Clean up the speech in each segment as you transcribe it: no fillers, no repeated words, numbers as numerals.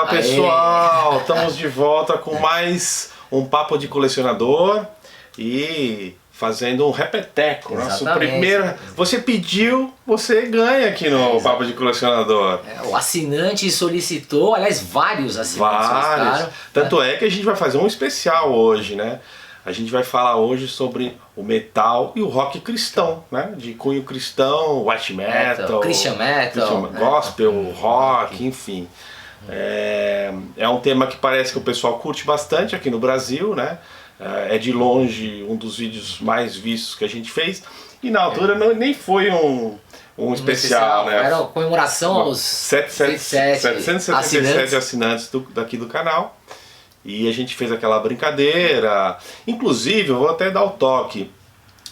pessoal, estamos de volta com mais um Papo de Colecionador e fazendo um repeteco. Nosso primeiro. Você pediu, você ganha aqui no Papo de Colecionador. O assinante solicitou, aliás, vários assinantes solicitaram. Tanto é que a gente vai fazer um especial hoje, né? A gente vai falar hoje sobre o metal e o rock cristão, né? De cunho cristão, white metal, Christian metal, gospel, rock, enfim. É um tema que parece que o pessoal curte bastante aqui no Brasil, né? É de longe um dos vídeos mais vistos que a gente fez. E na altura nem foi um especial, né? Era uma comemoração aos 777 assinantes daqui do canal. E a gente fez aquela brincadeira. Inclusive, eu vou até dar o toque.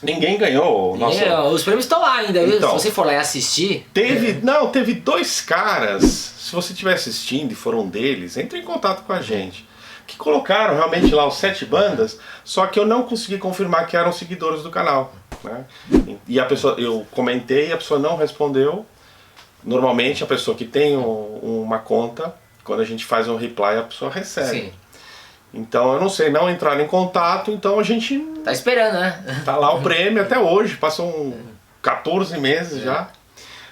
Ninguém ganhou. Os prêmios estão lá ainda, viu? Então, se você for lá e assistir. Teve dois caras, se você estiver assistindo e for um deles, entre em contato com a gente. Que colocaram realmente lá os 7 bandas, só que eu não consegui confirmar que eram seguidores do canal, né? E a pessoa, eu comentei e a pessoa não respondeu. Normalmente a pessoa que tem uma conta, quando a gente faz um reply, a pessoa recebe. Sim. Então eu não sei, não entraram em contato, então a gente tá esperando, né? Tá lá o prêmio até hoje, passam 14 meses já.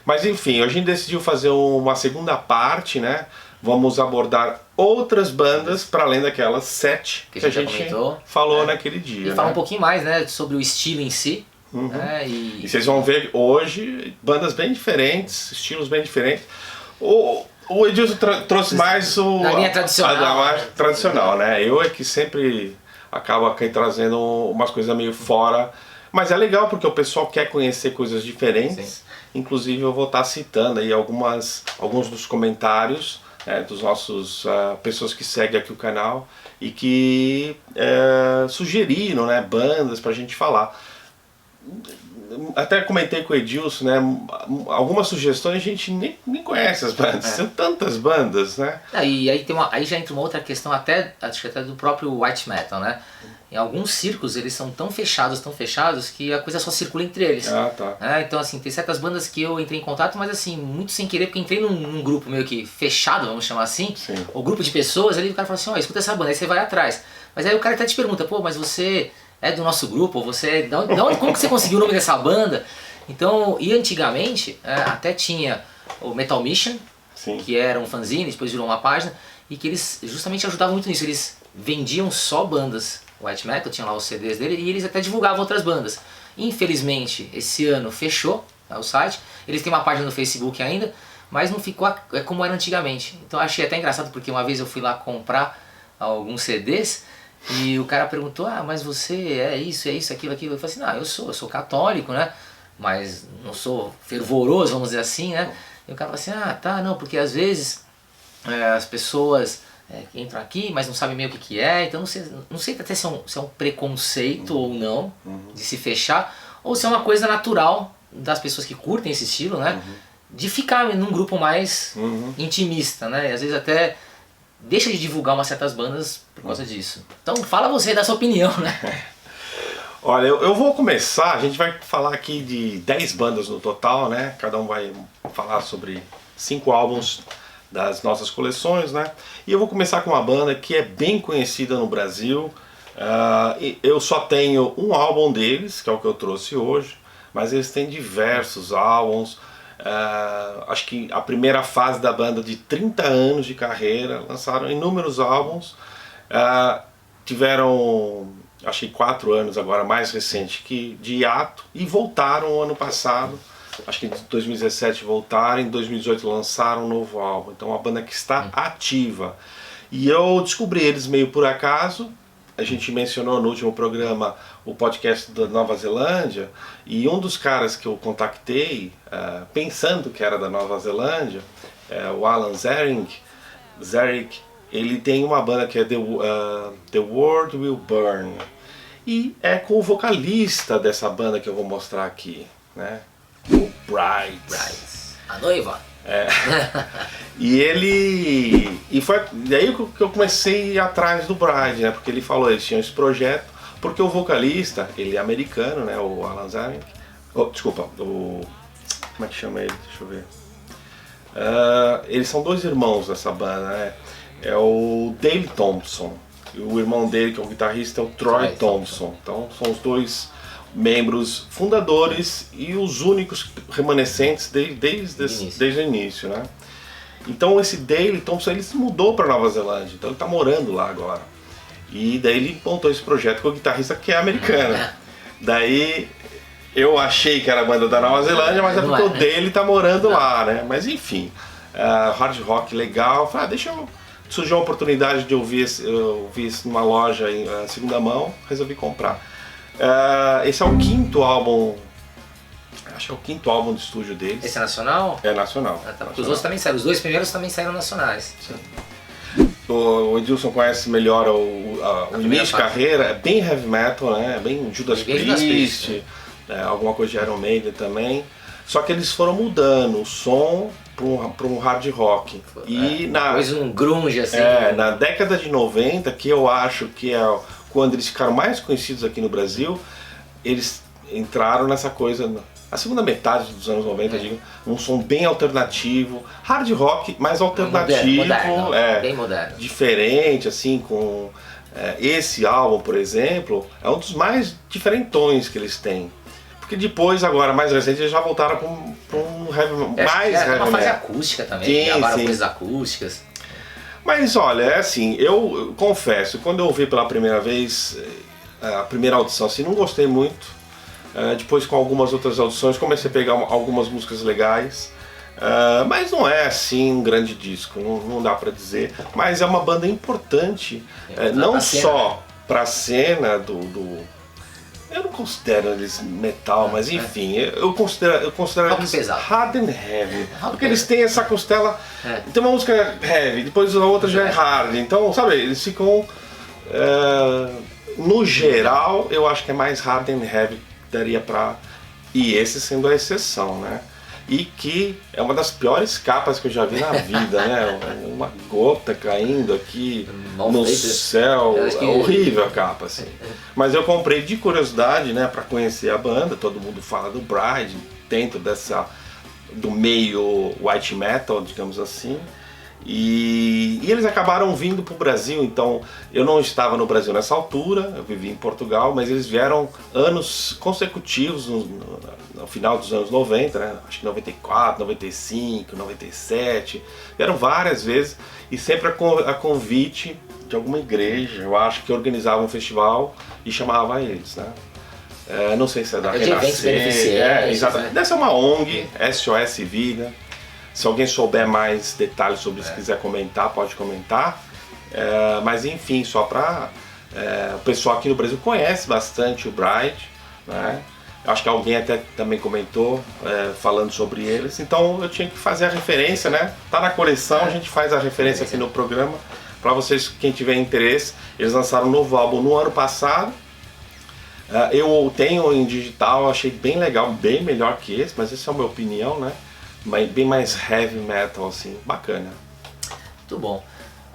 Mas enfim, a gente decidiu fazer uma segunda parte, né? Vamos abordar outras bandas para além daquelas 7 que a gente falou naquele dia. E falar um pouquinho mais, né, sobre o estilo em si. Né, e vocês vão ver hoje bandas bem diferentes, estilos bem diferentes. O Edilson trouxe mais a linha tradicional. A tradicional, né? Eu é que sempre acabo aqui trazendo umas coisas meio fora. Mas é legal porque o pessoal quer conhecer coisas diferentes. Sim. Inclusive eu vou estar citando aí alguns dos comentários dos nossos pessoas que seguem aqui o canal e que sugeriram, né, bandas pra gente falar. Até comentei com o Edilson, né? Algumas sugestões a gente nem conhece as bandas, são tantas bandas, né? E aí já entra uma outra questão, acho que até do próprio white metal, né? Em alguns círculos eles são tão fechados que a coisa só circula entre eles. Então assim, tem certas bandas que eu entrei em contato, mas assim, muito sem querer, porque entrei num grupo meio que fechado, vamos chamar assim, o grupo de pessoas, ali o cara fala assim, escuta essa banda, aí você vai atrás. Mas aí o cara até te pergunta, pô, mas você é do nosso grupo, como que você conseguiu o nome dessa banda? Então, e antigamente, até tinha o Metal Mission, que era um fanzine, depois virou uma página, e que eles justamente ajudavam muito nisso, eles vendiam só bandas white metal, tinham lá os CDs dele, e eles até divulgavam outras bandas. Infelizmente, esse ano fechou o site, eles têm uma página no Facebook ainda, mas não ficou como era antigamente. Então achei até engraçado, porque uma vez eu fui lá comprar alguns CDs, e o cara perguntou, mas você é isso, aquilo. Eu falei assim, eu sou católico, né? Mas não sou fervoroso, vamos dizer assim, né? E o cara falou assim, não, porque às vezes as pessoas entram aqui, mas não sabem meio o que é, então não sei até se é um preconceito ou não, de se fechar, ou se é uma coisa natural das pessoas que curtem esse estilo, né? De ficar num grupo mais intimista, né? E às vezes até deixa de divulgar umas certas bandas por causa disso. Então fala você, dá sua opinião, né? Olha, eu vou começar, a gente vai falar aqui de 10 bandas no total, né? Cada um vai falar sobre 5 álbuns das nossas coleções, né? E eu vou começar com uma banda que é bem conhecida no Brasil. Eu só tenho um álbum deles, que é o que eu trouxe hoje, mas eles têm diversos álbuns. Acho que a primeira fase da banda, de 30 anos de carreira, lançaram inúmeros álbuns, tiveram acho que 4 anos agora, mais recente, de hiato, e voltaram ano passado, acho que em 2017 voltaram, em 2018 lançaram um novo álbum. Então é uma banda que está ativa, e eu descobri eles meio por acaso. A gente mencionou no último programa o podcast da Nova Zelândia, e um dos caras que eu contactei, pensando que era da Nova Zelândia, o Alan Zerink, ele tem uma banda que é The World Will Burn, e é com o vocalista dessa banda que eu vou mostrar aqui, né? O Brides. A noiva. E foi daí que eu comecei a ir atrás do Bride, né? Porque ele falou, eles tinham esse projeto, porque o vocalista, ele é americano, né? O Alan Zarek. Desculpa, como é que chama ele? Deixa eu ver. Eles são 2 irmãos dessa banda, né? é o Dale Thompson. E o irmão dele, que é o guitarrista, é o Troy Thompson. Então são os dois membros fundadores e os únicos remanescentes desde o início, né? Então esse Dale Thompson, ele se mudou para Nova Zelândia, então ele está morando lá agora. E daí ele montou esse projeto com o guitarrista que é americano. Daí eu achei que era a banda da Nova Zelândia, mas é porque o Dale está morando lá, né? Mas enfim, hard rock legal. Falei, deixa eu... Surgiu a oportunidade de ouvir isso numa loja em segunda mão, resolvi comprar. Esse é o quinto álbum. Acho que é o quinto álbum de estúdio deles. Esse é nacional? É nacional. Tá, nacional. Os outros também saíram, os dois primeiros também saíram nacionais. Sim. O Edilson conhece melhor o início de carreira, é bem heavy metal, né? É bem Judas Priest, alguma coisa de Iron Maiden também. Só que eles foram mudando o som para um hard rock. Depois um grunge assim. Na década de 90, que eu acho que é quando eles ficaram mais conhecidos aqui no Brasil, eles entraram nessa coisa, a segunda metade dos anos 90, digo, um som bem alternativo, hard rock, mas alternativo, moderno, bem moderno. Diferente, assim, com esse álbum, por exemplo, é um dos mais diferentões que eles têm. Porque depois, agora, mais recente, eles já voltaram para um heavy, mais heavy metal. Uma fase acústica também, gravaram coisas acústicas. Mas olha, é assim, eu confesso, quando eu ouvi pela primeira vez, a primeira audição, assim, não gostei muito. Depois com algumas outras audições comecei a pegar algumas músicas legais. Mas não é assim um grande disco, não dá pra dizer. Mas é uma banda importante, não só pra cena do... Eu não considero eles metal, mas enfim, eu considero eles hard and heavy. Porque eles têm essa costela. Tem uma música heavy, depois a outra já é hard. Então, sabe, eles ficam. No geral, eu acho que é mais hard and heavy que daria pra. E esse sendo a exceção, né? E que é uma das piores capas que eu já vi na vida, né? Uma gota caindo aqui no céu, é horrível a capa, assim. Mas eu comprei de curiosidade, né, para conhecer a banda. Todo mundo fala do Bride, dentro do meio white metal, digamos assim. E eles acabaram vindo para o Brasil, então eu não estava no Brasil nessa altura, eu vivi em Portugal, mas eles vieram anos consecutivos no final dos anos 90, né? Acho que 94, 95, 97, vieram várias vezes e sempre a convite de alguma igreja, eu acho que organizava um festival e chamava eles, né? Não sei se é da Renascer, exatamente. Deve ser uma ONG, SOS Vida. Se alguém souber mais detalhes sobre isso, quiser comentar, pode comentar. Mas enfim, só para... o pessoal aqui no Brasil conhece bastante o Bride, né? Acho que alguém até também comentou falando sobre eles. Então eu tinha que fazer a referência, né? Tá na coleção, a gente faz a referência aqui no programa. Para vocês, quem tiver interesse, eles lançaram um novo álbum no ano passado. Eu tenho em digital, achei bem legal, bem melhor que esse, mas essa é a minha opinião, né? Bem mais heavy metal, assim, bacana. Muito bom.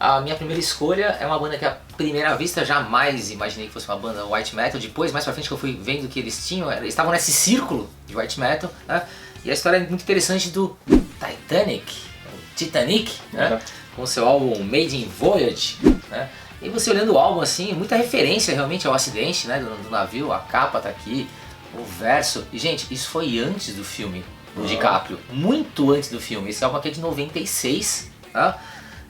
A minha primeira escolha é uma banda que à primeira vista jamais imaginei que fosse uma banda white metal. Depois, mais pra frente, que eu fui vendo que eles tinham, eles estavam nesse círculo de white metal, né? E a história é muito interessante do Titanic, né? Com o seu álbum Made in Voyage, né? E você olhando o álbum assim, muita referência realmente ao acidente, né, do navio, a capa tá aqui, o verso. E gente, isso foi antes do filme do DiCaprio, muito antes do filme. Esse álbum aqui é de 96, tá?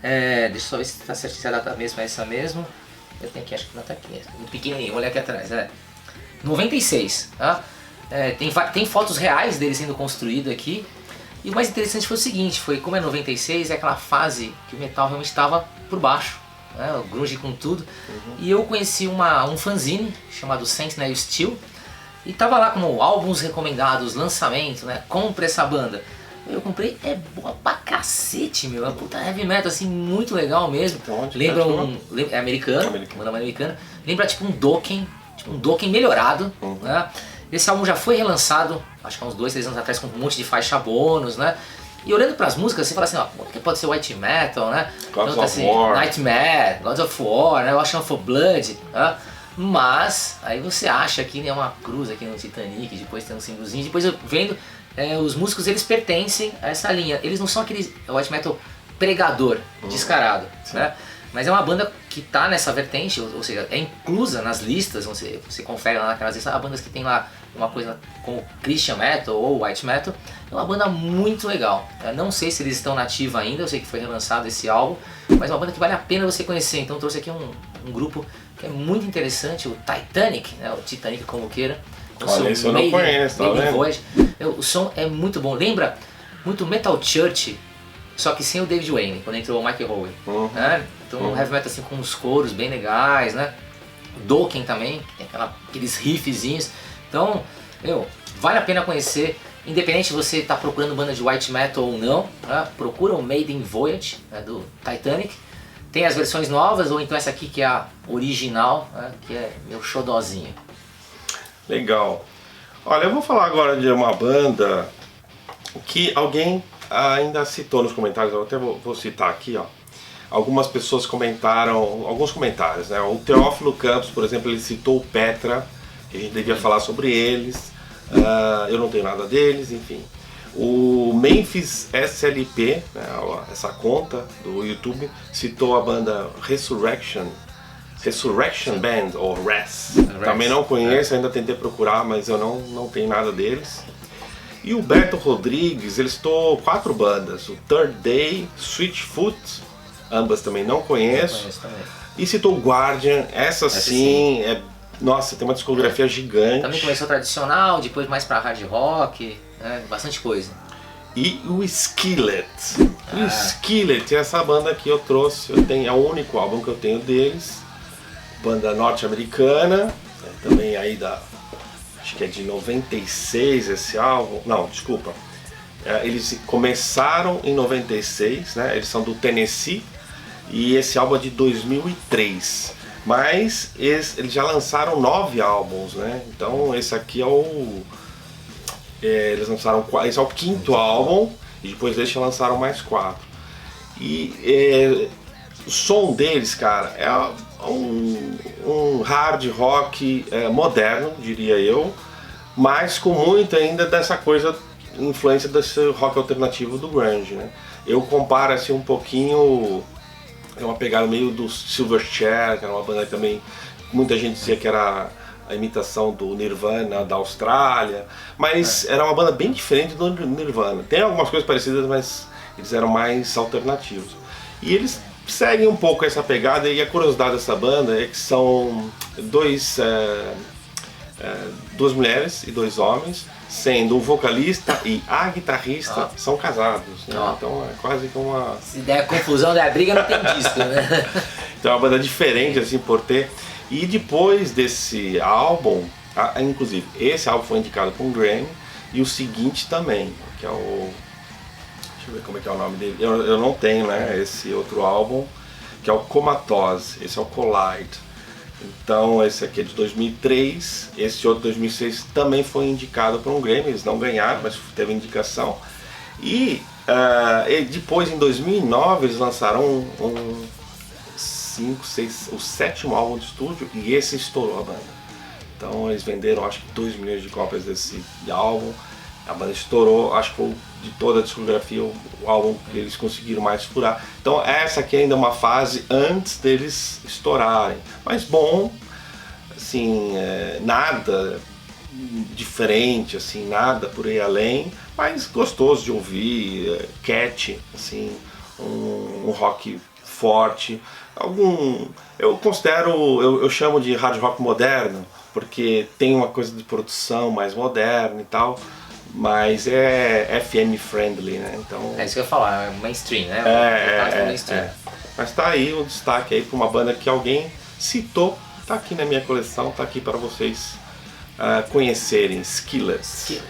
Deixa eu só ver se tá certinho, se a data mesmo é essa mesmo. Eu tenho aqui, acho que não tá aqui, pequenininho, olha aqui atrás, 96, tá? Tem fotos reais dele sendo construído aqui. E o mais interessante foi o seguinte, como é 96, é aquela fase que o metal realmente estava por baixo, né? O grunge com tudo. E eu conheci um fanzine chamado Sentinel Steel, e tava lá como álbuns recomendados, lançamento, né? Compre essa banda. Eu comprei, é boa pra cacete, meu. É puta heavy metal, assim, muito legal mesmo. Então, lembra é americano, banda americana. Lembra tipo um Dokken melhorado, né? Esse álbum já foi relançado, acho que há uns 2, 3 anos atrás, com um monte de faixa bônus, né? E olhando pras músicas, você fala assim, ó, que pode ser white metal, né? Gods of War. Nightmare, Gods of War, né? Ocean for Blood, né? Mas, aí você acha que é uma cruz aqui no Titanic, depois tem um símbolozinho, depois eu vendo, os músicos, eles pertencem a essa linha. Eles não são aqueles white metal pregador, descarado, né? Mas é uma banda que tá nessa vertente, ou seja, é inclusa nas listas, você confere lá naquelas listas, há bandas que tem lá uma coisa como Christian Metal ou White Metal, é uma banda muito legal. Eu não sei se eles estão na ativa ainda, eu sei que foi relançado esse álbum, mas é uma banda que vale a pena você conhecer, então eu trouxe aqui um grupo que é muito interessante, o Titanic, né? O Titanic como queira. Olha, isso eu não conheço, tá vendo? O som é muito bom, lembra muito Metal Church, só que sem o David Wayne, quando entrou o Mike Howe, né? Então um heavy metal assim com uns coros bem legais, né? Dokken também, que tem aqueles riffzinhos. Então, vale a pena conhecer, independente se você está procurando banda de white metal ou não, né? Procura o Maiden Voyage, né, do Titanic. Tem as versões novas, ou então essa aqui que é a original, né, que é meu xodózinho. Legal. Olha, eu vou falar agora de uma banda que alguém ainda citou nos comentários, eu até vou citar aqui, ó. Algumas pessoas comentaram, alguns comentários, né? O Teófilo Campos, por exemplo, ele citou o Petra, que a gente devia falar sobre eles. Eu não tenho nada deles, enfim. O Memphis SLP, né, essa conta do YouTube, citou a banda Resurrection Band, ou RES. Também não conheço, ainda tentei procurar, mas eu não tenho nada deles. E o Beto Rodrigues, ele citou 4 bandas, o Third Day, Switchfoot, ambas também não conheço. E citou o Guardian, essa sim. Nossa, tem uma discografia gigante. Também começou tradicional, depois mais pra hard rock, né? Bastante coisa. E o Skillet. O Skillet é essa banda que eu trouxe, é o único álbum que eu tenho deles. Banda norte-americana, também aí acho que é de 96 esse álbum. Não, desculpa. Eles começaram em 96, né? Eles são do Tennessee e esse álbum é de 2003. Mas eles já lançaram 9 álbuns, né? Então esse aqui eles lançaram, esse é o 5º álbum e depois deles lançaram mais 4. E o som deles, cara, é um hard rock moderno, diria eu, mas com muito ainda dessa coisa, influência desse rock alternativo do grunge, né? Eu comparo assim um pouquinho. É uma pegada meio do Silverchair, que era uma banda que também muita gente dizia que era a imitação do Nirvana da Austrália, mas era uma banda bem diferente do Nirvana. Tem algumas coisas parecidas, mas eles eram mais alternativos. E eles seguem um pouco essa pegada, e a curiosidade dessa banda é que são duas mulheres e 2 homens, sendo o vocalista e a guitarrista são casados, né? Então é quase que uma... Se der confusão, der briga, não tem disco, né? Então é uma banda diferente, assim, por ter... E depois desse álbum, inclusive, esse álbum foi indicado para um Grammy, e o seguinte também, que é o... Deixa eu ver como é que é o nome dele. Eu não tenho, né, esse outro álbum, que é o Comatose, esse é o Collide. Então esse aqui é de 2003, esse outro 2006 também foi indicado para um Grammy, eles não ganharam, mas teve indicação. E depois em 2009 eles lançaram o 7º álbum de estúdio, e esse estourou a banda. Então eles venderam acho que 2 milhões de cópias desse álbum, a banda estourou, acho que foi de toda a discografia o álbum que eles conseguiram mais furar. Então essa aqui ainda é uma fase antes deles estourarem, mas bom, assim, nada diferente, assim, nada por aí além, mas gostoso de ouvir, catchy, assim, um rock forte, eu considero, eu chamo de hard rock moderno, porque tem uma coisa de produção mais moderna e tal, mas é FM friendly, né? Então, é isso que eu ia falar, é mainstream, né? Mainstream. Mas tá aí o destaque aí para uma banda que alguém citou, tá aqui na minha coleção, tá aqui para vocês conhecerem, Skillet.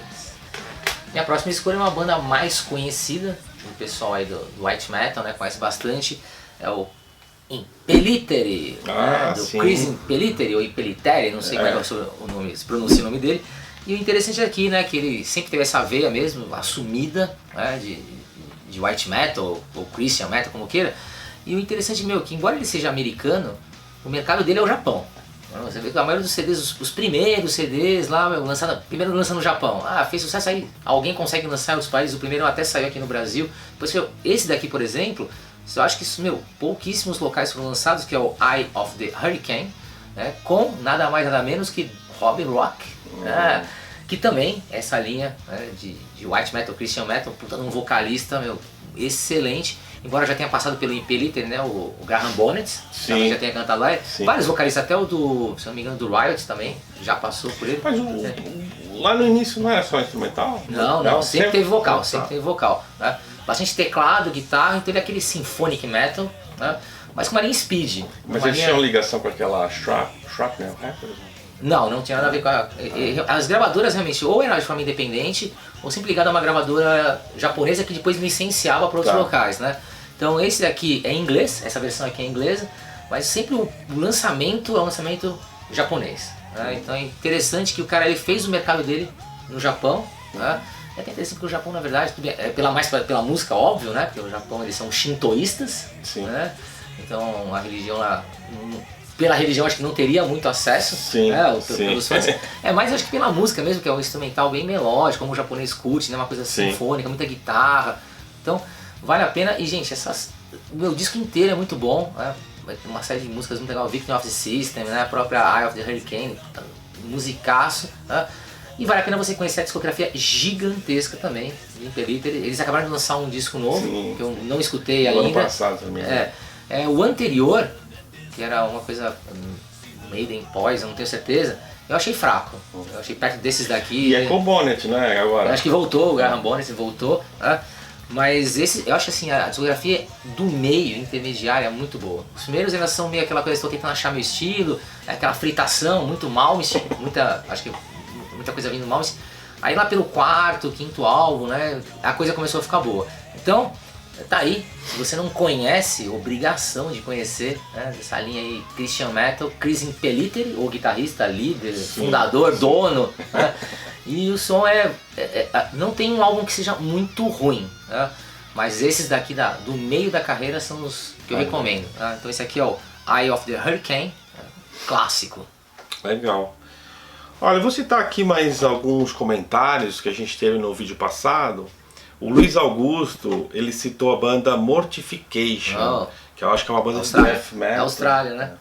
Minha próxima escolha é uma banda mais conhecida, o pessoal aí do white metal, né, conhece bastante, é o Impellitteri, né, do Chris Impellitteri, ou Impellitteri, não sei como é que se pronuncia o nome dele. E o interessante aqui, né, que ele sempre teve essa veia mesmo, assumida, né, de white metal, ou Christian metal, como queira. E o interessante, que embora ele seja americano, o mercado dele é o Japão. Você vê que a maioria dos CDs, os primeiros CDs lá, primeiro lança no Japão. Fez sucesso aí, alguém consegue lançar em outros países, o primeiro até saiu aqui no Brasil. Depois, esse daqui, por exemplo, eu acho que pouquíssimos locais foram lançados, que é o Eye of the Hurricane, né, com nada mais nada menos que Rob Rock, que também essa linha, né, de white metal, Christian metal, um vocalista excelente. Embora já tenha passado pelo Impeliter, né, o Graham Bonnet, também já tenha cantado lá. Sim. Vários vocalistas, até o do, se não me engano, do Riot também, já passou por ele. Mas lá no início não era só instrumental? Não, sempre teve vocal, né? Bastante teclado, guitarra, e teve aquele symphonic metal, né? Mas com uma linha speed. Mas eles tinham ligação com aquela Shrapnel Records? Não tinha nada a ver com as gravadoras realmente ou eram de forma independente ou sempre ligado a uma gravadora japonesa que depois licenciava para outros locais, né? Então esse daqui é em inglês, essa versão aqui é inglesa, mas sempre o lançamento é um lançamento japonês, né? Então é interessante que o cara ele fez o mercado dele no Japão, né? É até interessante porque o Japão, na verdade, pela música, óbvio, né? Porque o Japão eles são shintoístas, né? Então a religião lá, pela religião acho que não teria muito acesso, né, pelos fãs. Mas acho que pela música mesmo, que é um instrumental bem melódico, como o japonês curte, né, uma coisa sinfônica, muita guitarra. Então vale a pena. E gente, o meu disco inteiro é muito bom, né? Uma série de músicas muito legal, Victim of the System, né, a própria Eye of the Hurricane, musicaço, né? E vale a pena você conhecer a discografia gigantesca também do Impeliter. Eles acabaram de lançar um disco novo, que eu não escutei ainda. Ano passado também. O anterior, que era uma coisa Maiden Poison, não tenho certeza, eu achei fraco. Eu achei perto desses daqui. E é com o Bonnet, né, agora? Eu acho que voltou, o Graham Bonnet voltou, né? Mas eu acho assim, a discografia do meio, intermediária, é muito boa. Os primeiros ainda são meio aquela coisa, estou tentando achar meu estilo, aquela fritação, muito Malmsteen, acho que muita coisa vindo do Malmsteen. Aí lá pelo quarto, quinto álbum, né, a coisa começou a ficar boa. Então, tá aí, se você não conhece, obrigação de conhecer, né, dessa linha aí, Christian Metal, Chris Impeliter, o guitarrista, líder, fundador, dono, né, e o som não tem um álbum que seja muito ruim, né, mas esses daqui do meio da carreira são os que eu recomendo, né. Então esse aqui é o Eye of the Hurricane, clássico. Legal. Olha, eu vou citar aqui mais alguns comentários que a gente teve no vídeo passado. O Luiz Augusto, ele citou a banda Mortification, que eu acho que é uma banda de death metal. Da Austrália, né?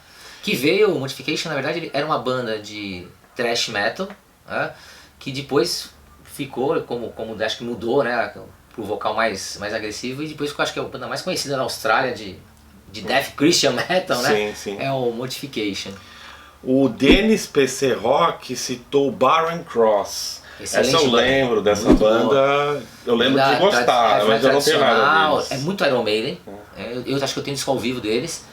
Que veio, o Mortification, na verdade, ele era uma banda de thrash metal, né? Que depois ficou, como acho que mudou, né? Pro vocal mais agressivo, e depois ficou, acho que é a banda mais conhecida na Austrália de death Christian metal, né? Sim. É o Mortification. O Denis PC Rock citou Barren Cross. Excelente Essa eu lembro dessa banda, eu lembro de gostar, mas eu não tenho nada deles. É muito Iron Maiden, eu acho que eu tenho disco ao vivo deles,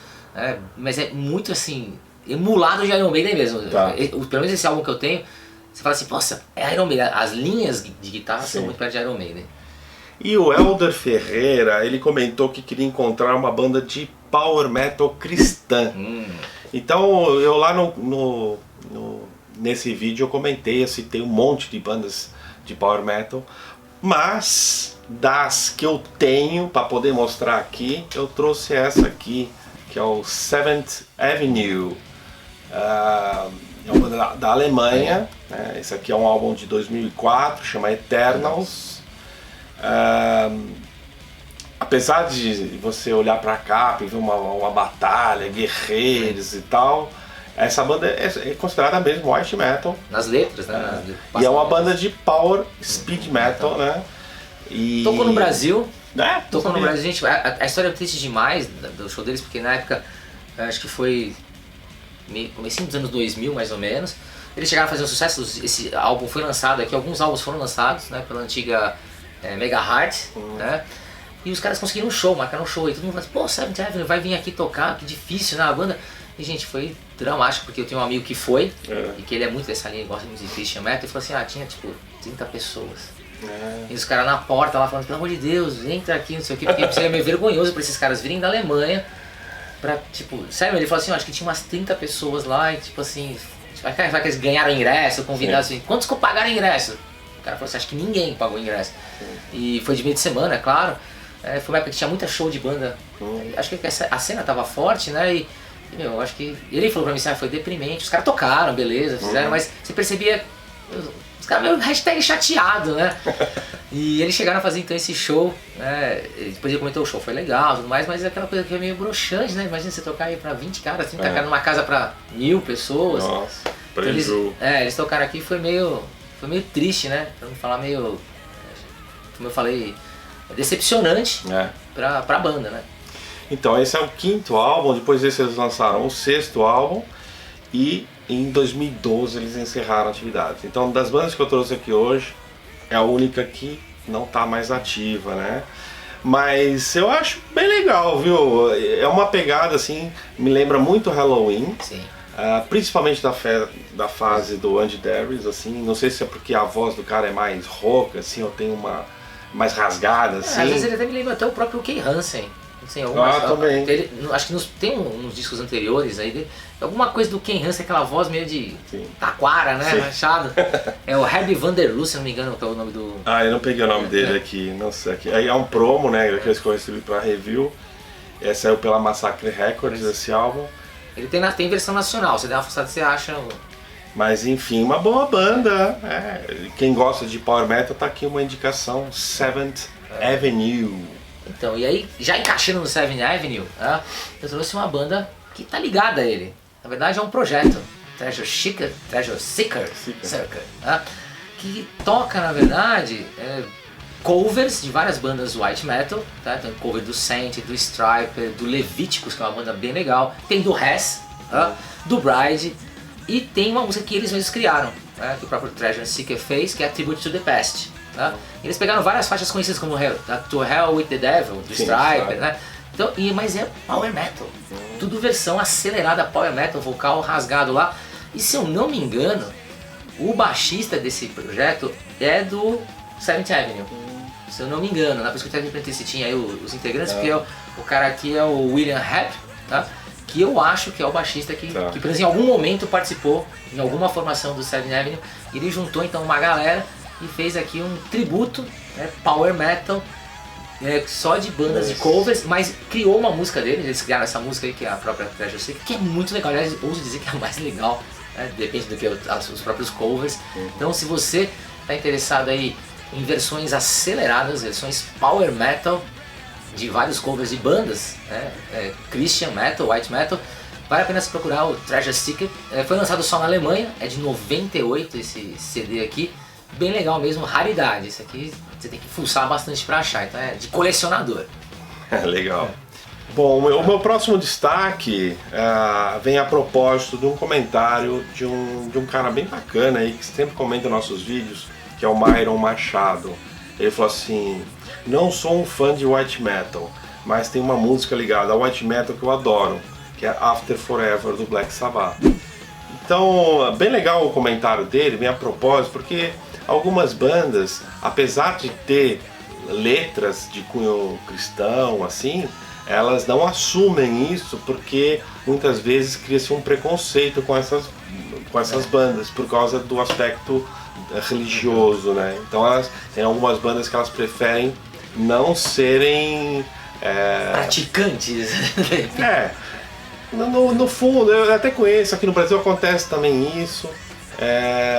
mas é muito assim, emulado de Iron Maiden mesmo. Pelo menos esse álbum que eu tenho, você fala assim, nossa, é Iron Maiden, as linhas de guitarra são muito perto de Iron Maiden. E o Helder Ferreira, ele comentou que queria encontrar uma banda de power metal cristã. Então eu lá nesse vídeo eu comentei, eu citei um monte de bandas de power metal, mas das que eu tenho para poder mostrar aqui, eu trouxe essa aqui, que é o Seventh Avenue, é uma banda da Alemanha, né? Esse aqui é um álbum de 2004, chama Eternals. Apesar de você olhar para cá e ver uma batalha, guerreiros e tal, essa banda é considerada mesmo white metal. Nas letras, né? E é uma banda de power speed metal, né? E... Tocou no Brasil. Tocou no Brasil, gente. A história é triste demais do show deles, porque na época, acho que foi comecinho dos anos 2000, mais ou menos. Eles chegaram a fazer um sucesso, esse álbum foi lançado aqui, alguns álbuns foram lançados, né, pela antiga Mega Heart, né? E os caras conseguiram um show, marcaram um show, e todo mundo falou assim, pô, Seventh Avenue vai vir aqui tocar, que difícil, né, a banda. E gente, foi dramático, porque eu tenho um amigo que foi, e que ele é muito dessa linha, gosta muito de Christian Metal, e falou assim, tinha tipo 30 pessoas. E os caras na porta lá falando, pelo amor de Deus, entra aqui, não sei o que, porque seria meio vergonhoso pra esses caras virem da Alemanha, pra, tipo, sério, ele falou assim, acho que tinha umas 30 pessoas lá, e tipo assim, vai que eles ganharam ingresso, convidaram assim, quantos que pagaram ingresso? O cara falou assim, acho que ninguém pagou ingresso. E foi de meio de semana, é claro, foi uma época que tinha muita show de banda, acho que a cena tava forte, né, e eu acho que ele falou pra mim assim, foi deprimente, os caras tocaram, beleza, fizeram, mas você percebia os caras meio hashtag chateado, né? E eles chegaram a fazer então esse show, né? Depois ele comentou, o show foi legal e tudo mais, mas é aquela coisa que é meio broxante, né? Imagina você tocar aí pra 20 caras, 30 caras numa casa pra 1000 pessoas. Nossa, então eles tocaram aqui, foi meio triste, né? Pra não falar meio, como eu falei, decepcionante pra banda, né? Então esse é o 5º álbum, depois desse eles lançaram o 6º álbum e em 2012 eles encerraram a atividade. Então das bandas que eu trouxe aqui hoje, é a única que não está mais ativa, né? Mas eu acho bem legal, viu? É uma pegada assim, me lembra muito Halloween. Sim. Principalmente da fase do Andy Darius, assim. Não sei se é porque a voz do cara é mais rouca, assim, ou tem uma mais rasgada, assim. Às vezes ele até me lembra até o próprio Kay Hansen. Assim, também. Acho que tem uns discos anteriores aí, alguma coisa do Ken Hansen, aquela voz meio de taquara, né? Rachado. É o Herbie Vanderloo, se não me engano, que é o nome do... eu não peguei o nome dele aqui, não sei. Aqui. Aí é um promo, né? Que eles recebi pra review. Saiu pela Massacre Records esse álbum. Ele tem versão nacional, você der uma fuçada, você acha... Mas enfim, uma boa banda. Quem gosta de Power Metal, tá aqui uma indicação, Seventh Avenue. Então, e aí, já encaixando no Seventh Avenue, eu trouxe uma banda que tá ligada a ele. Na verdade é um projeto, Treasure Seeker, que toca, na verdade, covers de várias bandas white metal, tá? Tem cover do Saint, do Striper, do Leviticus, que é uma banda bem legal, tem do Hess, do Bride, e tem uma música que eles mesmos criaram, que o próprio Treasure Seeker fez, que é a Tribute to the Past. Eles pegaram várias faixas conhecidas como To Hell with the Devil, do Striper, né? Então, mas é power metal, tudo versão acelerada, power metal, vocal rasgado lá. E se eu não me engano, o baixista desse projeto é do Seventh Avenue. Se eu não me engano, na pesquisa que eu perguntei se tinha aí os integrantes, porque o cara aqui é o William Hepp, tá? Que eu acho que é o baixista que pelo menos em algum momento participou em alguma formação do Seventh Avenue. Ele juntou então uma galera e fez aqui um tributo, power metal, só de bandas de covers, mas criou uma música deles, eles criaram essa música aí que é a própria Treasure Seeker, que é muito legal, aliás, ouso dizer que é a mais legal, depende do que os próprios covers. Então se você está interessado aí em versões aceleradas, versões power metal, de vários covers de bandas, Christian metal, white metal, vale a pena se procurar o Treasure Seeker. Foi lançado só na Alemanha, é de 98 esse CD aqui. Bem legal mesmo, raridade. Isso aqui você tem que fuçar bastante pra achar, então é de colecionador. Legal. Bom, o meu próximo destaque vem a propósito de um comentário de um cara bem bacana aí, que sempre comenta nossos vídeos, que é o Myron Machado. Ele falou assim: não sou um fã de white metal, mas tem uma música ligada ao white metal que eu adoro, que é After Forever, do Black Sabbath. Então, bem legal o comentário dele, vem a propósito, porque algumas bandas, apesar de ter letras de cunho cristão, assim, elas não assumem isso porque muitas vezes cria-se um preconceito com essas bandas por causa do aspecto religioso, né? Então tem algumas bandas que elas preferem não serem praticantes. No fundo, eu até conheço, aqui no Brasil acontece também isso.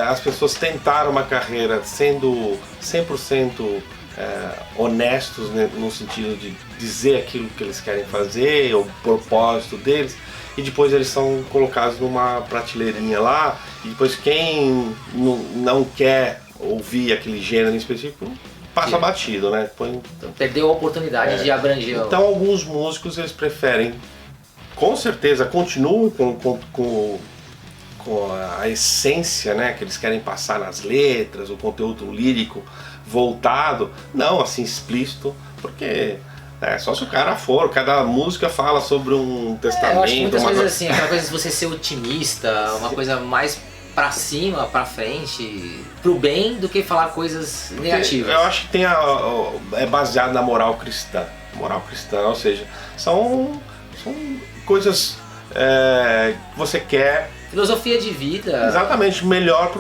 As pessoas tentaram uma carreira sendo 100% honestos, né, no sentido de dizer aquilo que eles querem fazer, o propósito deles, e depois eles são colocados numa prateleirinha lá, e depois quem não quer ouvir aquele gênero em específico passa batido, né? Então, perdeu a oportunidade de abranger. Então alguns músicos eles preferem, com certeza, continuam com a essência, né, que eles querem passar nas letras, o conteúdo lírico voltado, não assim explícito, porque só se o cara for, cada música fala sobre um testamento. Eu acho que muitas vezes assim, aquela coisa de você ser otimista, uma coisa mais pra cima, pra frente, pro bem, do que falar coisas negativas. Eu acho que é baseado na moral cristã. Moral cristã, ou seja, são coisas que você quer. Filosofia de vida. Exatamente, melhor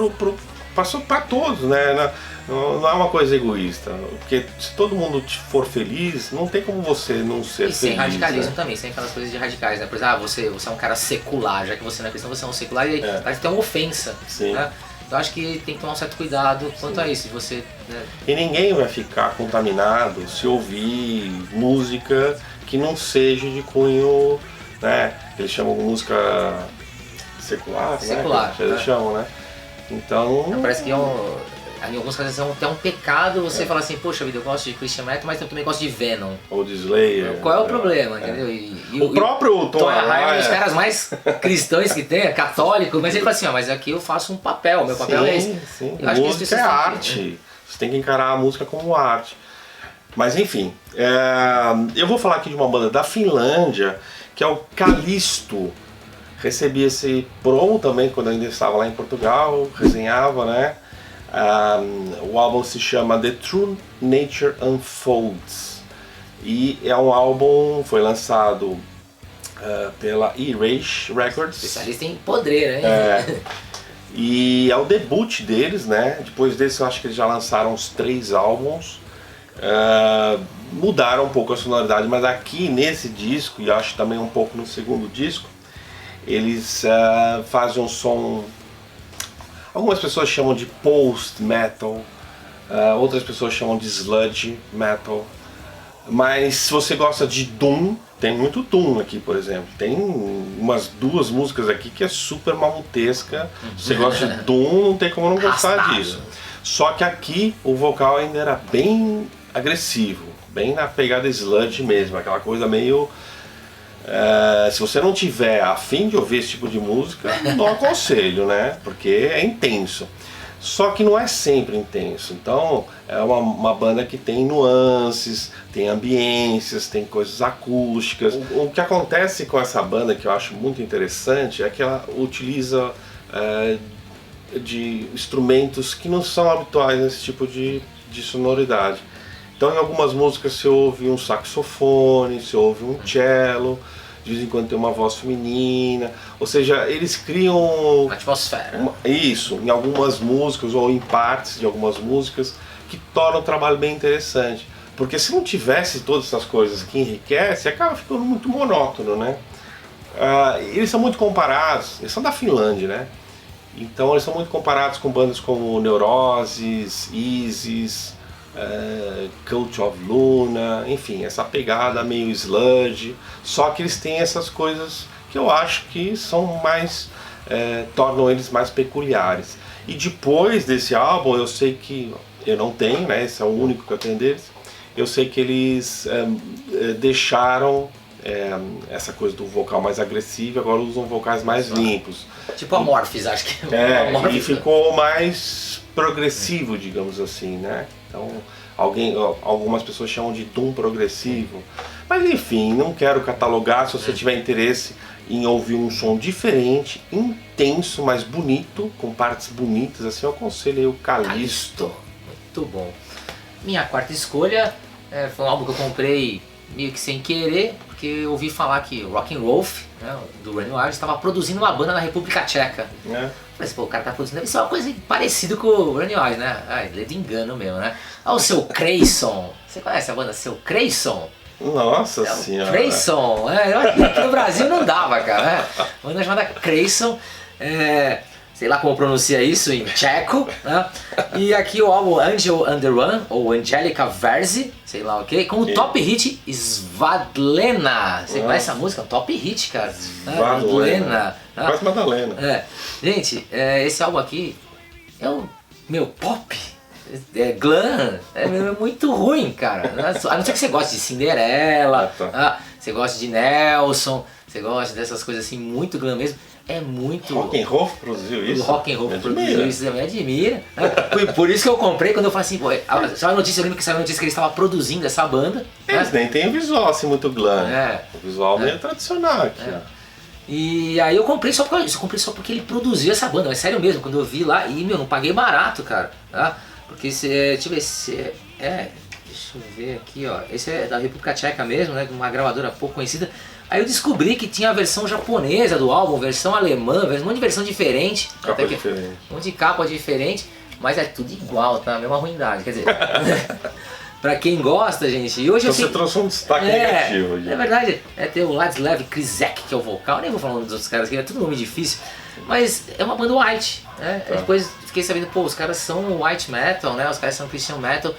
passou para todos, né? Não é uma coisa egoísta, porque se todo mundo for feliz, não tem como você não ser feliz. E sem radicalismo, né? também, sem aquelas coisas de radicais, né? Por exemplo, você é um cara secular, já que você não é cristão, você é um secular, e parece que tem uma ofensa. Sim. Né? Então acho que tem que tomar um certo cuidado quanto a isso. Você, né? E ninguém vai ficar contaminado se ouvir música que não seja de cunho, né? Eles chamam de música secular, secular, né? Eles chamam, né? Então... Parece que em alguns casos é até um pecado você falar assim, poxa vida, eu gosto de Christian Metal, mas eu também gosto de Venom. Ou de Slayer. Qual é o problema, entendeu? O próprio Tom Araya é um dos caras mais cristãos que tem, é católico, mas ele fala assim, mas aqui eu faço um papel, meu papel é esse. Sim. Eu acho música que é arte, você tem que encarar a música como arte. Mas enfim, eu vou falar aqui de uma banda da Finlândia, que é o Callisto. Recebi esse promo também quando eu ainda estava lá em Portugal, resenhava, né? O álbum se chama The True Nature Unfolds e é um álbum, foi lançado pela Erasure Records. Especialista em podreira, hein? E é o debut deles, né? Depois desse eu acho que eles já lançaram uns 3 álbuns. Mudaram um pouco a sonoridade, mas aqui nesse disco, e acho também um pouco no segundo disco, eles fazem um som, algumas pessoas chamam de post-metal, outras pessoas chamam de sludge metal, mas se você gosta de Doom, tem muito Doom aqui, por exemplo. Tem umas 2 músicas aqui que é super mamutesca. Se você gosta de Doom, não tem como não gostar disso. Só que aqui o vocal ainda era bem agressivo, bem na pegada sludge mesmo, aquela coisa meio... se você não tiver a fim de ouvir esse tipo de música, não aconselho, né? Porque é intenso. Só que não é sempre intenso. Então é uma banda que tem nuances, tem ambiências, tem coisas acústicas. O que acontece com essa banda, que eu acho muito interessante, é que ela utiliza de instrumentos que não são habituais nesse tipo de sonoridade. Então em algumas músicas você ouve um saxofone, você ouve um cello, de vez em quando tem uma voz feminina, ou seja, eles criam uma atmosfera. Isso, em algumas músicas ou em partes de algumas músicas, que torna o trabalho bem interessante. Porque se não tivesse todas essas coisas que enriquecem, acaba ficando muito monótono, né? Eles são muito comparados, eles são da Finlândia, né? Então eles são muito comparados com bandas como Neurosis, Isis, Cult of Luna, enfim, essa pegada meio sludge, só que eles têm essas coisas que eu acho que são mais, tornam eles mais peculiares. E depois desse álbum, eu sei que, eu não tenho, né, esse é o único que eu tenho deles, eu sei que eles deixaram essa coisa do vocal mais agressivo, agora usam vocais mais limpos. Tipo Amorphis, acho que e ficou mais progressivo, digamos assim, né? Então, algumas pessoas chamam de Doom progressivo. Mas enfim, não quero catalogar. Se você tiver interesse em ouvir um som diferente, intenso, mas bonito, com partes bonitas, assim, eu aconselho aí o Callisto. Muito bom. Minha quarta escolha foi um álbum que eu comprei meio que sem querer, porque eu ouvi falar que o Rock 'n' Rolf, né, do Running Wild, estava produzindo uma banda na República Tcheca. Mas pô, o cara tá produzindo, deve ser uma coisa parecida com o Running Wild, né? Ele é de engano mesmo, né? O Seu Creyson. Você conhece a banda Seu Creyson? Nossa senhora. Creyson. Aqui no Brasil não dava, cara. Uma banda chamada Creyson. Sei lá como pronuncia isso em tcheco, né? E aqui o álbum Angel Under One, ou Angelica Verzi, sei lá o que, com o top hit Svadlena. Você conhece essa música? Top hit, cara. Svadlena. Quase Madalena. Gente, esse álbum aqui é o meu pop. Glam, é muito ruim, cara. A não ser que você goste de Cinderela, você gosta de Nelson, você gosta dessas coisas assim, muito glam mesmo. É muito... Rock 'n' Roll produziu isso? O Rock 'n' Roll produziu isso, me admira. Por isso que eu comprei, quando eu falei assim, pô, saiu a notícia, eu lembro que saiu a notícia que eles estavam produzindo essa banda. Eles nem tem o visual assim muito glam. O visual meio tradicional aqui. E aí eu comprei só porque ele produziu essa banda, mas sério mesmo, quando eu vi lá, e não paguei barato, cara. Porque deixa eu ver deixa eu ver aqui, ó. Esse é da República Tcheca mesmo, né, de uma gravadora pouco conhecida. Aí eu descobri que tinha a versão japonesa do álbum, versão alemã, um monte de versão diferente. Capa diferente. Um monte de capa diferente. mas é tudo igual, tá? A mesma ruindade, quer dizer... Pra quem gosta, gente, e hoje então você trouxe um destaque negativo. É verdade, ter o Ladisław Kryzek, que é o vocal, nem vou falar dos outros caras aqui, é tudo nome difícil, mas é uma banda white, né? Tá. Depois fiquei sabendo, pô, os caras são white metal, né? Os caras são Christian metal,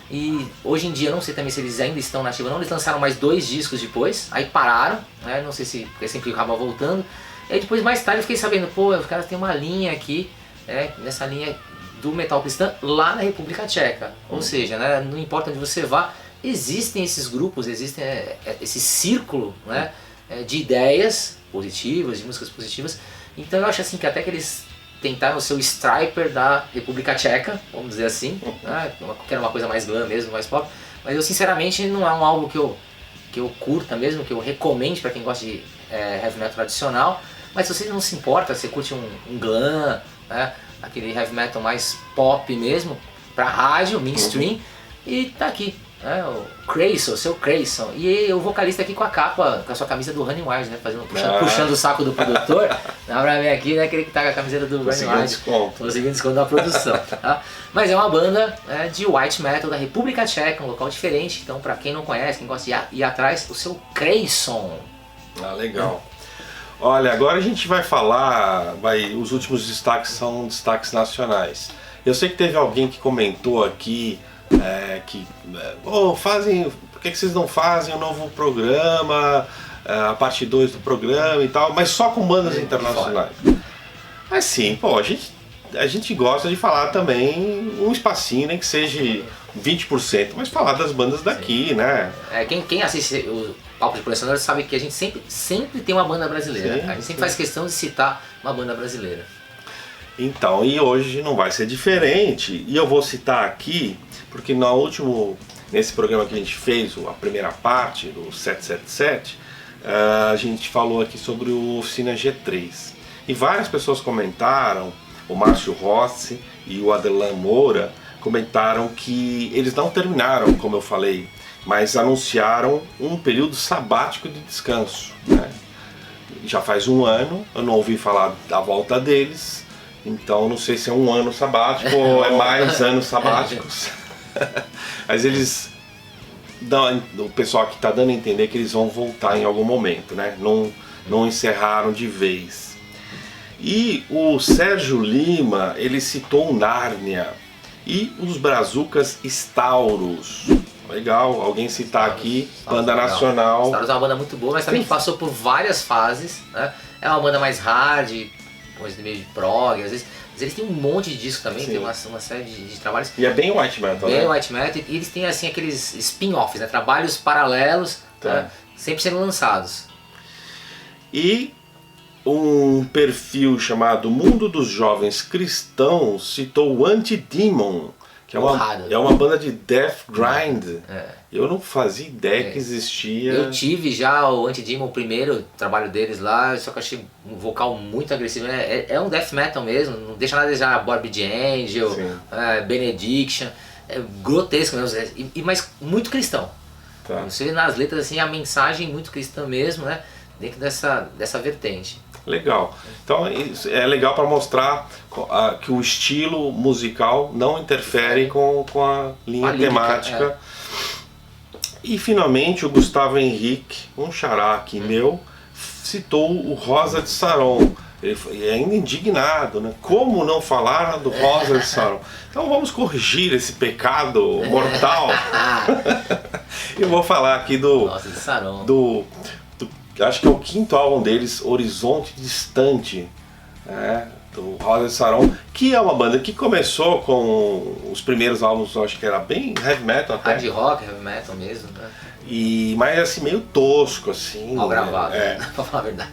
e hoje em dia, eu não sei também se eles ainda estão na ativa ou não, eles lançaram mais 2 discos depois, aí pararam, né? Não sei se porque sempre acaba voltando, e aí depois mais tarde eu fiquei sabendo, pô, os caras têm uma linha aqui, nessa linha do metal cristão lá na República Tcheca, ou seja, né, não importa onde você vá, existem esses grupos, existem esse círculo, né, de ideias positivas, de músicas positivas. Então eu acho assim que até que eles tentaram ser o Stryper da República Tcheca, vamos dizer assim, né, que era uma coisa mais glam mesmo, mais pop, mas eu sinceramente não é um álbum que eu curta mesmo, que eu recomende para quem gosta de heavy metal tradicional, mas se você não se importa, você curte um glam, né, aquele heavy metal mais pop mesmo, pra rádio, mainstream, e tá aqui, né, o Creyson, seu Creyson, e o vocalista aqui com a capa, com a sua camisa do Running Wild, né, puxando o saco do produtor, dá pra ver aqui, né, aquele que tá com a camiseta do Running Wild, conseguindo desconto da produção, tá? Mas é uma banda de white metal da República Tcheca, um local diferente, então pra quem não conhece, quem gosta de ir atrás, o seu Creyson. Ah, legal. Olha, agora a gente vai falar, os últimos destaques são destaques nacionais. Eu sei que teve alguém que comentou aqui por que vocês não fazem um novo programa, a parte 2 do programa e tal, mas só com bandas internacionais. Mas sim, pô, a gente gosta de falar também um espacinho, nem que seja 20%, mas falar das bandas daqui, sim, né? Quem assiste o Papo de Colecionador sabe que a gente sempre tem uma banda brasileira. Sim, a gente sempre faz questão de citar uma banda brasileira. Então, e hoje não vai ser diferente. E eu vou citar aqui, porque nesse programa que a gente fez, a primeira parte do 777, a gente falou aqui sobre o Oficina G3. E várias pessoas comentaram, o Márcio Rossi e o Adelan Moura comentaram que eles não terminaram, como eu falei, mas anunciaram um período sabático de descanso, né? Já faz 1 ano, eu não ouvi falar da volta deles, então não sei se é 1 ano sabático ou é mais anos sabáticos. Mas eles o pessoal aqui está dando a entender que eles vão voltar em algum momento, né? Não encerraram de vez. E o Sérgio Lima, ele citou o Nárnia e os Brazucas Stauros. Legal, alguém citar aqui, banda nacional. Stauros é uma banda muito boa, mas também passou por várias fases, né? É uma banda mais hard, coisa meio de prog, às vezes. Mas eles têm um monte de disco também, sim, tem uma série de trabalhos. E é bem white metal, bem, né? White metal, e eles têm assim aqueles spin-offs, né? Trabalhos paralelos, tá, né? Sempre sendo lançados. E um perfil chamado Mundo dos Jovens Cristãos citou o Anti-Demon, que é uma banda de death grind. Eu não fazia ideia que existia. Eu tive já o Anti-Demon, o primeiro trabalho deles lá, só que eu achei um vocal muito agressivo. É um death metal mesmo, não deixa nada a desejar Morbid Angel, Benediction, é grotesco mesmo, mas muito cristão. Tá. Você vê nas letras assim, a mensagem muito cristã mesmo, né? Dentro dessa vertente. Legal. Então é legal para mostrar que o estilo musical não interfere com a linha temática. E finalmente o Gustavo Henrique, um xará aqui meu, citou o Rosa de Saron. Ele é ainda indignado, né? Como não falar do Rosa de Saron? Então vamos corrigir esse pecado mortal. Eu vou falar aqui do Rosa de Saron. Acho que é o 5º álbum deles, Horizonte Distante, né, do Rosa de Saron, que é uma banda que começou com os primeiros álbuns, eu acho que era bem heavy metal até. Hard rock, heavy metal mesmo, né? Mas assim, meio tosco, assim. Mal gravado, né? Pra falar a verdade.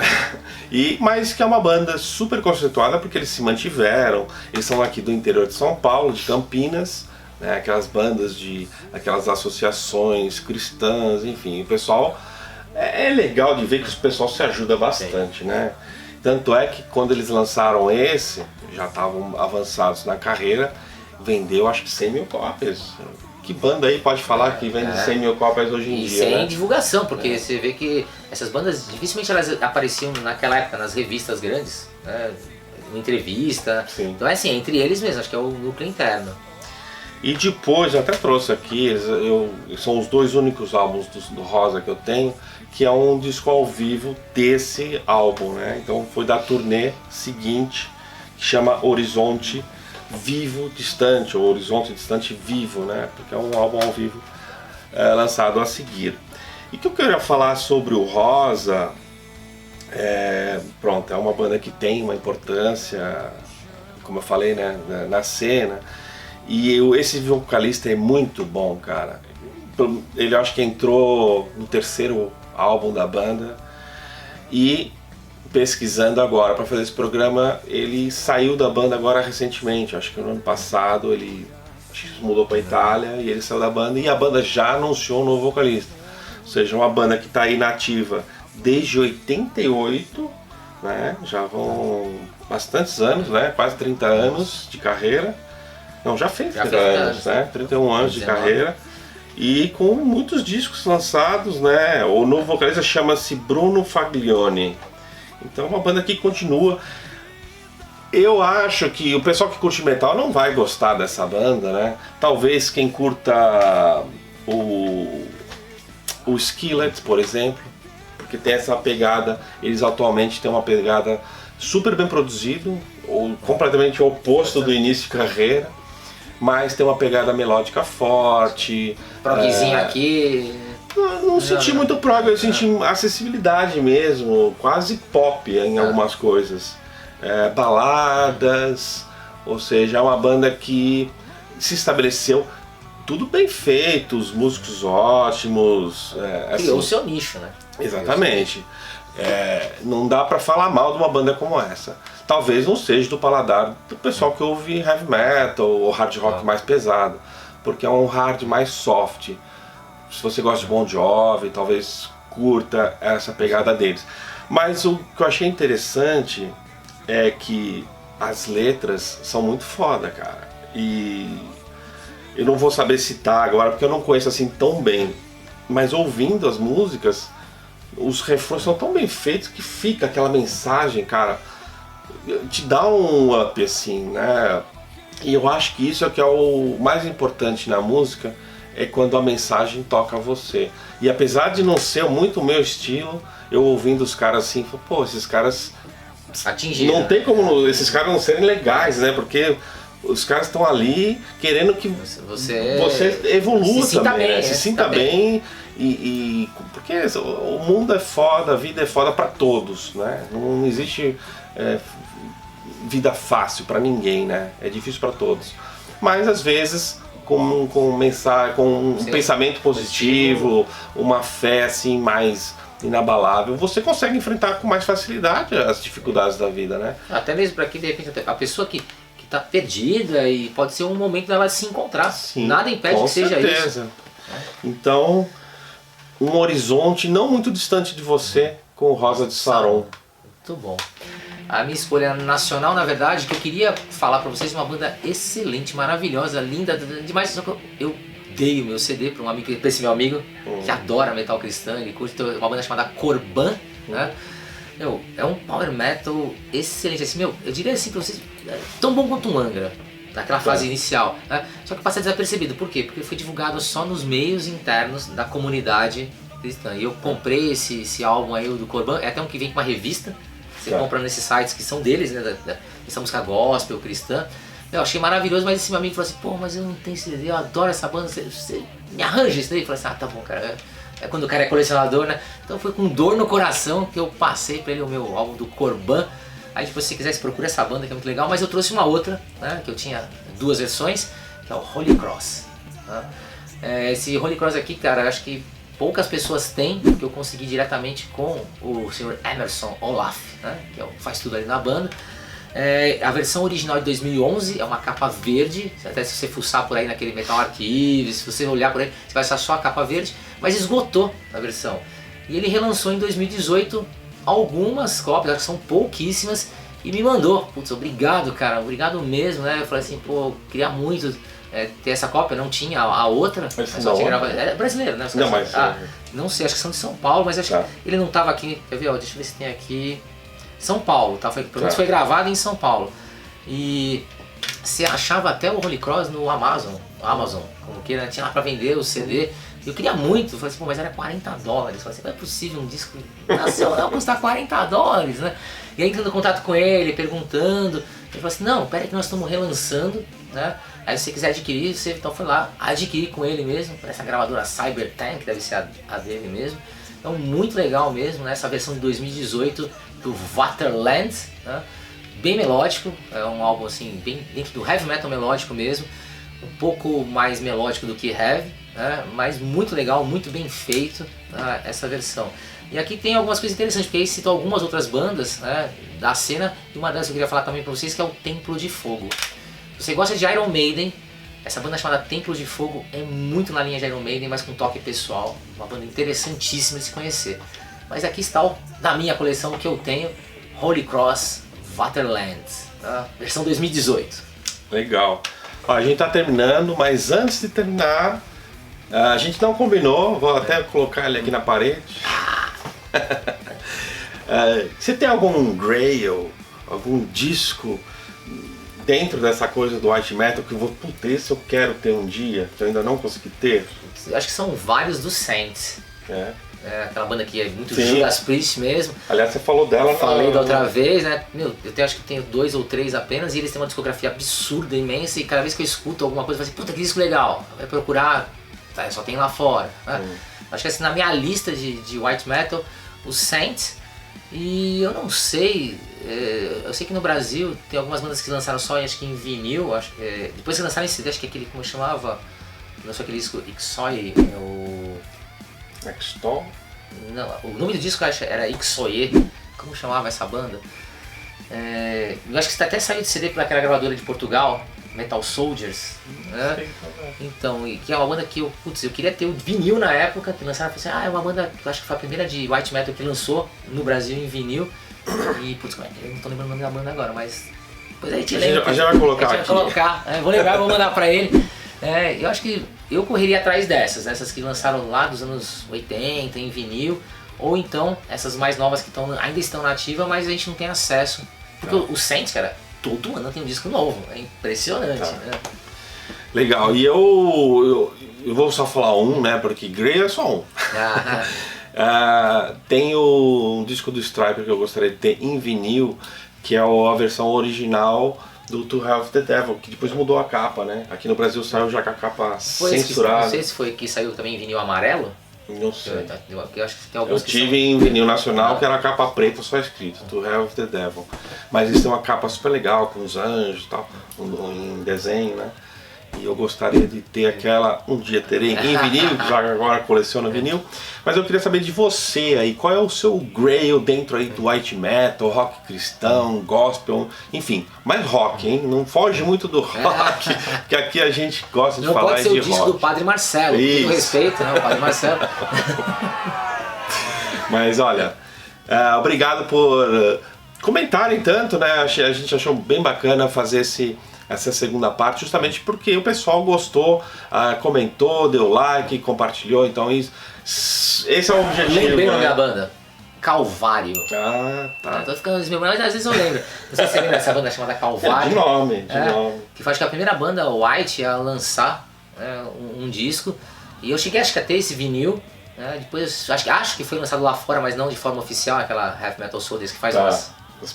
Mas que é uma banda super conceituada porque eles se mantiveram, eles são aqui do interior de São Paulo, de Campinas, né, aquelas bandas aquelas associações cristãs, enfim, o pessoal... É legal de ver que o pessoal se ajuda bastante, né? Tanto é que quando eles lançaram esse, já estavam avançados na carreira, vendeu acho que 100 mil cópias. Que banda aí pode falar que vende 100 mil cópias hoje em dia? E sem né? divulgação, porque você vê que essas bandas dificilmente elas apareciam naquela época nas revistas grandes, né? uma entrevista. Sim. Então é assim, entre eles mesmo, acho que é o núcleo interno. E depois, eu até trouxe aqui, são os 2 únicos álbuns do Rosa que eu tenho, que é um disco ao vivo desse álbum, né? Então foi da turnê seguinte, que chama Horizonte Vivo Distante, ou Horizonte Distante Vivo, né? Porque é um álbum ao vivo lançado a seguir. E o que eu queria falar sobre o Rosa, pronto, é uma banda que tem uma importância, como eu falei, né, na cena. E esse vocalista é muito bom, cara. Ele acho que entrou no 3º álbum da banda. E pesquisando agora para fazer esse programa, ele saiu da banda agora recentemente. Acho que no ano passado ele mudou para Itália e ele saiu da banda. E a banda já anunciou um novo vocalista. Ou seja, uma banda que está aí nativa desde 88, né? Já vão bastantes anos, né? Quase 30 anos de carreira. Não, já fez 30 anos, né? 31 anos de carreira. E com muitos discos lançados, né? O novo vocalista chama-se Bruno Faglioni. Então é uma banda que continua. Eu acho que o pessoal que curte metal não vai gostar dessa banda, né? Talvez quem curta o Skillet, por exemplo, porque tem essa pegada, eles atualmente têm uma pegada super bem produzida, ou completamente oposto do início de carreira. Mas tem uma pegada melódica forte. Progzinho aqui. Não senti muito prog, eu senti acessibilidade mesmo, quase pop em algumas coisas. Baladas, ou seja, é uma banda que se estabeleceu tudo bem feito, os músicos ótimos. Criou o seu nicho, né? Exatamente. Não dá pra falar mal de uma banda como essa. Talvez não seja do paladar do pessoal que ouve heavy metal ou hard rock mais pesado, porque é um hard mais soft. Se você gosta de Bon Jovi, talvez curta essa pegada deles. Mas o que eu achei interessante é que as letras são muito foda, cara. E eu não vou saber citar agora porque eu não conheço assim tão bem, mas ouvindo as músicas, os refrões são tão bem feitos que fica aquela mensagem, cara, te dá um up assim, né? E eu acho que isso é que é o mais importante na música, é quando a mensagem toca você. E apesar de não ser muito o meu estilo, eu ouvindo os caras assim, pô, esses caras atingiram. Não tem como esses caras não serem legais, né? Porque os caras estão ali querendo que você evolua se também, né? Se sinta bem. Porque o mundo é foda, a vida é foda pra todos, né? Não existe vida fácil pra ninguém, né? É difícil pra todos. Mas às vezes com mensagem, com um pensamento positivo, uma fé assim mais inabalável, você consegue enfrentar com mais facilidade as dificuldades da vida, né? Até mesmo para que de repente a pessoa que tá perdida e pode ser um momento dela se encontrar. Sim, nada impede que seja isso. Então, um horizonte não muito distante de você com o Rosa de Saron. Muito bom. A minha escolha nacional, na verdade, que eu queria falar pra vocês, uma banda excelente, maravilhosa, linda, demais. Só que eu dei o meu CD pra esse meu amigo que adora metal cristão, ele curte uma banda chamada Corban, né? É um power metal excelente, assim, eu diria assim pra vocês, tão bom quanto um Angra, naquela fase inicial, né? Só que passa desapercebido, por quê? Porque foi divulgado só nos meios internos da comunidade cristã. E eu comprei esse álbum aí do Corban, é até um que vem com uma revista. Você compra nesses sites que são deles, né? Essa música gospel, cristã. Eu achei maravilhoso, mas esse meu amigo falou assim, pô, mas eu não tenho CD, eu adoro essa banda, você me arranja isso daí? Eu falei assim, tá bom, cara. É quando o cara é colecionador, né? Então foi com dor no coração que eu passei pra ele o meu álbum do Corban. Aí depois, se você quiser, você procura essa banda que é muito legal, mas eu trouxe uma outra, né? Que eu tinha 2 versões, que é o Holy Cross. Né? Esse Holy Cross aqui, cara, acho que poucas pessoas têm, porque eu consegui diretamente com o Sr. Emerson Olaf, né, que faz tudo ali na banda. A versão original de 2011 é uma capa verde, até se você fuçar por aí naquele Metal Archives, se você olhar por aí, você vai achar só a capa verde, mas esgotou a versão. E ele relançou em 2018 algumas cópias, acho que são pouquíssimas, e me mandou. Putz, obrigado, cara, obrigado mesmo, né? Eu falei assim, pô, eu queria muito ter essa cópia, não tinha a outra, só tinha gravado. É brasileiro, né? Não, mas não sei, acho que são de São Paulo, mas acho que ele não estava aqui. Quer ver? Ó, deixa eu ver se tem aqui. São Paulo, tá? Pelo menos foi gravado em São Paulo. E você achava até o Holy Cross no Amazon, como que tinha lá pra vender o CD. Eu queria muito, eu falei assim, pô, mas era $40. Eu falei assim, não é possível um disco nacional custar $40, né? E aí entrando em contato com ele, perguntando, ele falou assim, não, pera aí que nós estamos relançando, né? Aí se você quiser adquirir, você então foi lá, adquirir com ele mesmo, essa gravadora Cybertank, deve ser a dele mesmo. Então muito legal mesmo, né? Essa versão de 2018 do Waterland, né? Bem melódico, é um álbum assim, bem dentro do heavy metal melódico mesmo, um pouco mais melódico do que heavy, né? Mas muito legal, muito bem feito, né? Essa versão. E aqui tem algumas coisas interessantes, porque aí citou algumas outras bandas, né, da cena, e uma delas que eu queria falar também pra vocês, que é o Templo de Fogo. Se você gosta de Iron Maiden, essa banda chamada Templo de Fogo é muito na linha de Iron Maiden, mas com toque pessoal, uma banda interessantíssima de se conhecer. Mas aqui está da minha coleção que eu tenho, Holy Cross Waterland, tá? Versão 2018. Legal. Ó, a gente tá terminando, mas antes de terminar, a gente não combinou, vou até colocar ele aqui na parede. Você tem algum Grail, algum disco dentro dessa coisa do white metal que eu vou, puta, esse eu quero ter um dia, que eu ainda não consegui ter? Eu acho que são vários do Saints. Aquela banda que é muito Judas Priest mesmo. Aliás, você falou dela. Falei da outra vez, né? Meu, acho que tenho 2 ou 3 apenas, e eles têm uma discografia absurda, imensa, e cada vez que eu escuto alguma coisa, eu falo assim, puta, que disco legal, vai procurar, tá, só tem lá fora. Né? Acho que assim, na minha lista de white metal, o Saints, e eu não sei, eu sei que no Brasil tem algumas bandas que lançaram só, acho que em vinil, depois que lançaram em CD, acho que aquele, como chamava, lançou aquele disco Ixoi, Extol? Não, o nome do disco era Ixoye, como chamava essa banda? Eu acho que até saiu de CD pela aquela gravadora de Portugal, Metal Soldiers, né? Então, que é uma banda que eu queria ter o vinil na época, que lançaram, eu falei assim, é uma banda, eu acho que foi a primeira de white metal que lançou no Brasil em vinil, e putz, eu não tô lembrando o nome da banda agora, mas depois a gente lembra. A gente vai colocar aqui. Vou lembrar, vou mandar pra ele. Eu acho que eu correria atrás dessas que lançaram lá dos anos 80 em vinil, ou então essas mais novas que ainda estão na ativa, mas a gente não tem acesso. Porque o Saints, cara, todo ano tem um disco novo, é impressionante. Né? Legal, e eu vou só falar um, né, porque Grey é só um. Tem um disco do Striper que eu gostaria de ter em vinil, que é a versão original do To Hell with the Devil, que depois mudou a capa, né? Aqui no Brasil saiu já com a capa censurada. Não sei se foi que saiu também em vinil amarelo. Não sei. Eu acho que tem alguns que tive em vinil nacional que era a capa preta só escrito, To Hell with the Devil. Mas eles têm uma capa super legal, com os anjos e tal, em desenho, né? E eu gostaria de ter aquela, um dia terei em vinil, já agora coleciono vinil. Mas eu queria saber de você aí, qual é o seu grail dentro aí do white metal, rock cristão, gospel, enfim, mais rock, hein? Não foge muito do rock, que aqui a gente gosta de falar de rock. Não pode ser o disco do Padre Marcelo, com todo respeito, né, o Padre Marcelo. Mas olha, obrigado por comentarem tanto, né? A gente achou bem bacana fazer essa segunda parte, justamente porque o pessoal gostou, comentou, deu like, compartilhou, então esse é o objetivo. Lembrei o nome da banda, Calvário. Tá. Tô ficando desmemorado, mas às vezes eu lembro. Não sei se você lembra dessa banda chamada Calvário. De nome. Que foi, acho que a primeira banda White a lançar um disco, e eu cheguei acho que a ter esse vinil, depois acho que foi lançado lá fora, mas não de forma oficial, aquela Heavy Metal Soldiers que faz os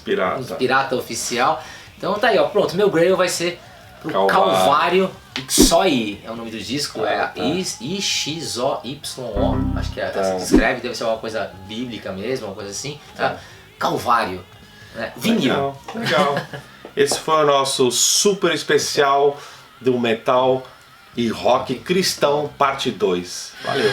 pirata oficial. Então tá aí, ó, pronto, meu grail vai ser pro Calvário Ixoy, é o nome do disco, I-X-O-Y-O, acho que é assim que escreve, deve ser uma coisa bíblica mesmo, uma coisa assim, tá? Calvário, vinil. Legal. Esse foi o nosso super especial do metal e rock cristão parte 2. Valeu!